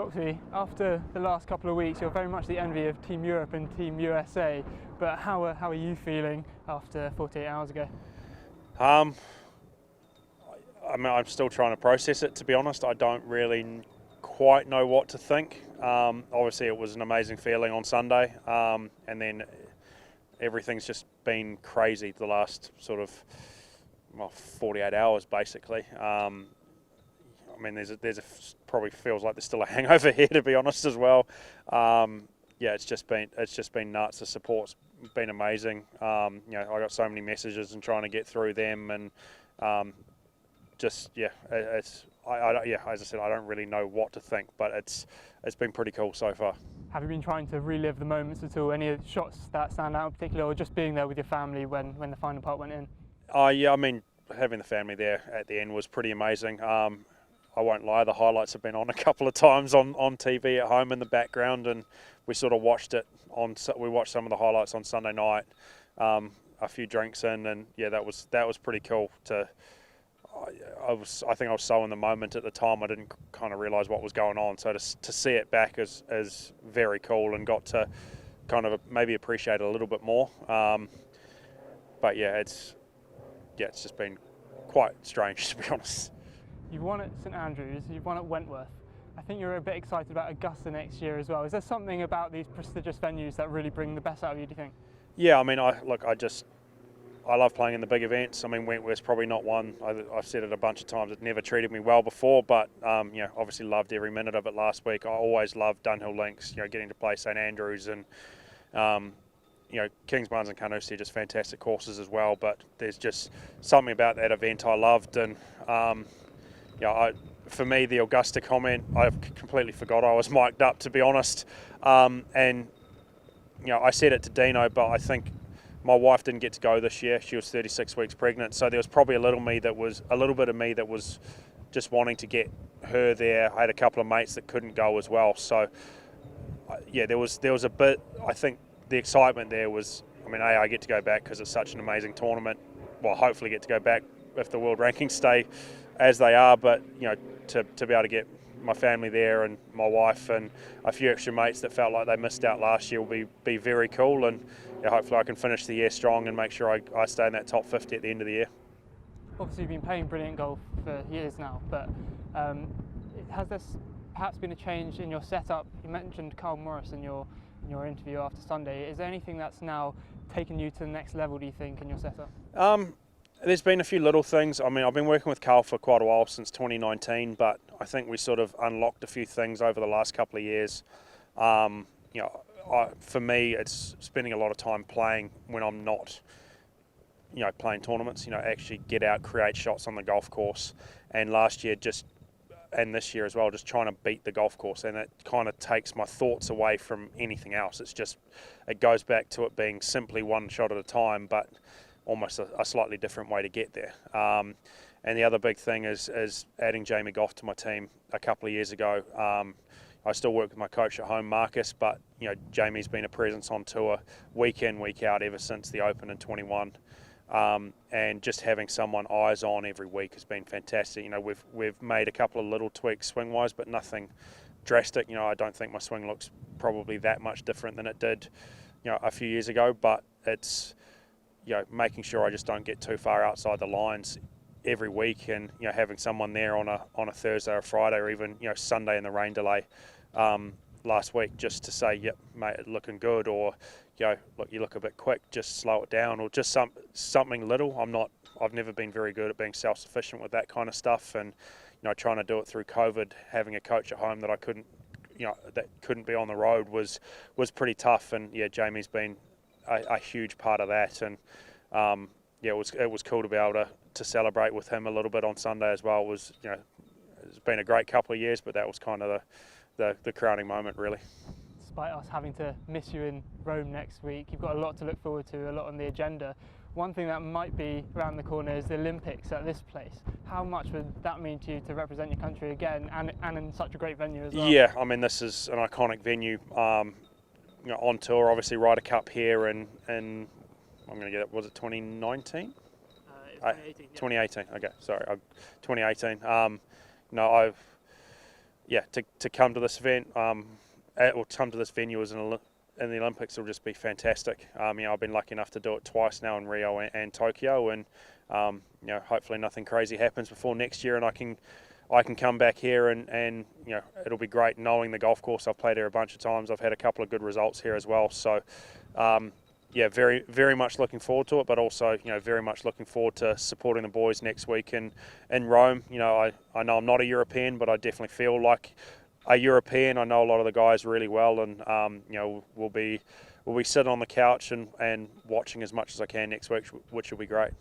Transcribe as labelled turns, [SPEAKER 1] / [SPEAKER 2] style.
[SPEAKER 1] Foxy, after the last couple of weeks, you're very much the envy of Team Europe and Team USA, but how are you feeling after 48 hours ago?
[SPEAKER 2] I mean, I'm still trying to process it, to be honest. I don't really quite know what to think. Obviously, it was an amazing feeling on Sunday, and then everything's just been crazy the last sort of 48 hours, basically. I mean, probably feels like there's still a hangover here, to be honest, as well. Yeah, it's just been nuts. The support's been amazing. I got so many messages and trying to get through them, and as I said, I don't really know what to think, but it's been pretty cool so far.
[SPEAKER 1] Have you been trying to relive the moments at all? Any shots that stand out in particular, or just being there with your family when the final part went in?
[SPEAKER 2] Yeah, I mean, having the family there at the end was pretty amazing. I won't lie, the highlights have been on a couple of times on TV at home in the background, and we sort of watched it we watched some of the highlights on Sunday night, a few drinks in, and yeah, that was pretty cool. I think I was so in the moment at the time, I didn't kind of realise what was going on. So to see it back is very cool, and got to kind of maybe appreciate it a little bit more. But yeah, it's just been quite strange, to be honest.
[SPEAKER 1] You've won at St Andrews, you've won at Wentworth. I think you're a bit excited about Augusta next year as well. Is there something about these prestigious venues that really bring the best out of you, do you think?
[SPEAKER 2] Yeah, I mean, I love playing in the big events. I mean, Wentworth's probably not one. I've said it a bunch of times. It never treated me well before, but obviously loved every minute of it last week. I always loved Dunhill Links. Getting to play St Andrews and Kingsbarns and Carnoustie are just fantastic courses as well. But there's just something about that event I loved, and for me, the Augusta comment, I completely forgot I was mic'd up, to be honest. I said it to Dino, but I think my wife didn't get to go this year. She was 36 weeks pregnant, so there was probably a little bit of me that was just wanting to get her there. I had a couple of mates that couldn't go as well, so yeah, there was a bit. I think the excitement there was. I mean, I get to go back because it's such an amazing tournament. Well, hopefully get to go back if the world rankings stay as they are, but to be able to get my family there and my wife and a few extra mates that felt like they missed out last year will be very cool, and hopefully I can finish the year strong and make sure I stay in that top 50 at the end of the year.
[SPEAKER 1] Obviously, you've been playing brilliant golf for years now, but has there perhaps been a change in your setup? You mentioned Carl Morris in your interview after Sunday. Is there anything that's now taken you to the next level, do you think, in your setup?
[SPEAKER 2] There's been a few little things. I mean, I've been working with Carl for quite a while, since 2019, but I think we sort of unlocked a few things over the last couple of years. For me, it's spending a lot of time playing when I'm not, playing tournaments. Actually get out, create shots on the golf course. And last year, and this year as well, just trying to beat the golf course, and it kind of takes my thoughts away from anything else. It goes back to it being simply one shot at a time, but almost a slightly different way to get there. And the other big thing is adding Jamie Goff to my team a couple of years ago. I still work with my coach at home, Marcus, but Jamie's been a presence on tour week in, week out ever since the Open in 21. And just having someone eyes on every week has been fantastic. We've made a couple of little tweaks swing-wise, but nothing drastic. I don't think my swing looks probably that much different than it did, a few years ago, but it's making sure I just don't get too far outside the lines every week, and having someone there on a Thursday or Friday, or even Sunday in the rain delay last week, just to say, yep, mate, looking good, or look, you look a bit quick, just slow it down, or just something little. I've never been very good at being self-sufficient with that kind of stuff, and trying to do it through COVID, having a coach at home that I couldn't be on the road was pretty tough, and Jamie's been a huge part of that, and it was cool to be able to celebrate with him a little bit on Sunday as well. It's been a great couple of years, but that was kind of the crowning moment, really.
[SPEAKER 1] Despite us having to miss you in Rome next week, you've got a lot to look forward to, a lot on the agenda. One thing that might be around the corner is the Olympics at this place. How much would that mean to you to represent your country again, and in such a great venue as well?
[SPEAKER 2] Yeah, I mean, this is an iconic venue. On tour, obviously, Ryder Cup here, and I'm going to get it. Was it 2019? 2018. 2018. Okay, sorry, 2018. yeah, to come to this event, or come to this venue as in the Olympics will just be fantastic. I've been lucky enough to do it twice now in Rio and Tokyo, and hopefully nothing crazy happens before next year, and I can come back here and it'll be great knowing the golf course. I've played here a bunch of times. I've had a couple of good results here as well. So, very, very much looking forward to it, but also, very much looking forward to supporting the boys next week in Rome. I know I'm not a European, but I definitely feel like a European. I know a lot of the guys really well, and we'll be sitting on the couch and watching as much as I can next week, which will be great.